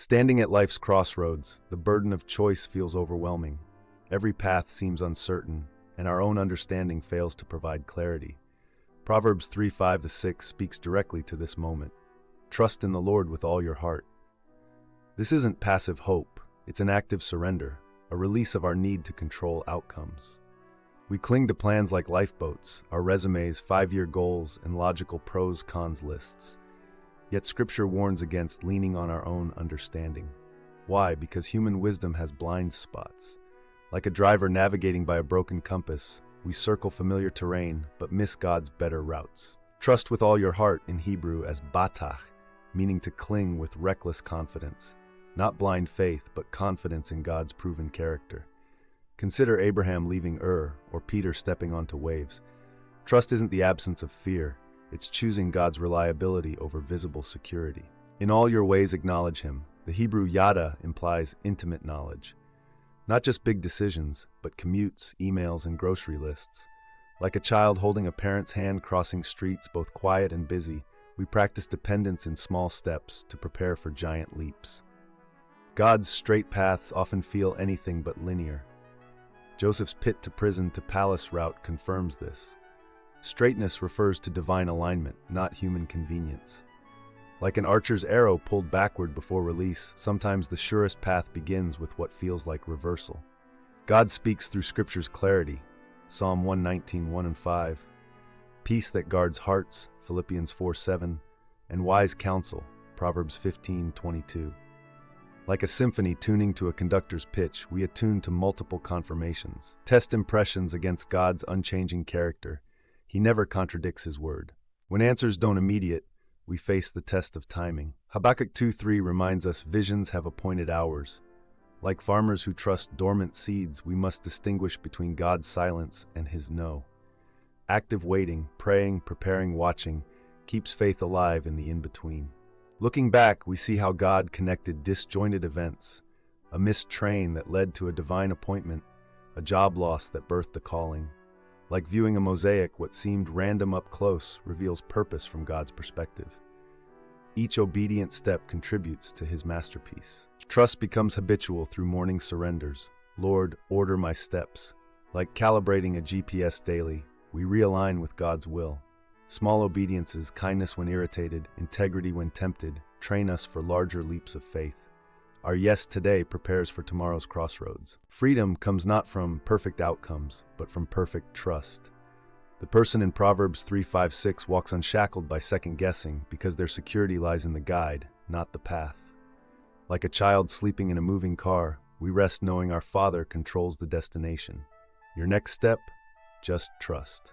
Standing at life's crossroads, the burden of choice feels overwhelming. Every path seems uncertain, and our own understanding fails to provide clarity. Proverbs 3:5-6 speaks directly to this moment. Trust in the Lord with all your heart. This isn't passive hope, it's an active surrender, a release of our need to control outcomes. We cling to plans like lifeboats, our resumes, 5-year goals, and logical pros-cons lists. Yet Scripture warns against leaning on our own understanding. Why? Because human wisdom has blind spots. Like a driver navigating by a broken compass, we circle familiar terrain but miss God's better routes. Trust with all your heart in Hebrew as batach, meaning to cling with reckless confidence. Not blind faith, but confidence in God's proven character. Consider Abraham leaving Ur, or Peter stepping onto waves. Trust isn't the absence of fear, it's choosing God's reliability over visible security. In all your ways acknowledge Him. The Hebrew yada implies intimate knowledge. Not just big decisions, but commutes, emails, and grocery lists. Like a child holding a parent's hand crossing streets both quiet and busy, we practice dependence in small steps to prepare for giant leaps. God's straight paths often feel anything but linear. Joseph's pit to prison to palace route confirms this. Straightness refers to divine alignment, not human convenience. Like an archer's arrow pulled backward before release, sometimes the surest path begins with what feels like reversal. God speaks through Scripture's clarity, Psalm 119:1-5, peace that guards hearts, Philippians 4:7, and wise counsel, Proverbs 15:22. Like a symphony tuning to a conductor's pitch, we attune to multiple confirmations. Test impressions against God's unchanging character. He never contradicts His word. When answers don't immediate, we face the test of timing. Habakkuk 2:3 reminds us visions have appointed hours. Like farmers who trust dormant seeds, we must distinguish between God's silence and His no. Active waiting, praying, preparing, watching, keeps faith alive in the in-between. Looking back, we see how God connected disjointed events, a missed train that led to a divine appointment, a job loss that birthed a calling. Like viewing a mosaic, what seemed random up close reveals purpose from God's perspective. Each obedient step contributes to His masterpiece. Trust becomes habitual through morning surrenders. Lord, order my steps. Like calibrating a GPS daily, we realign with God's will. Small obediences, kindness when irritated, integrity when tempted, train us for larger leaps of faith. Our yes today prepares for tomorrow's crossroads. Freedom comes not from perfect outcomes, but from perfect trust. The person in Proverbs 3:5-6 walks unshackled by second-guessing because their security lies in the guide, not the path. Like a child sleeping in a moving car, we rest knowing our Father controls the destination. Your next step? Just trust.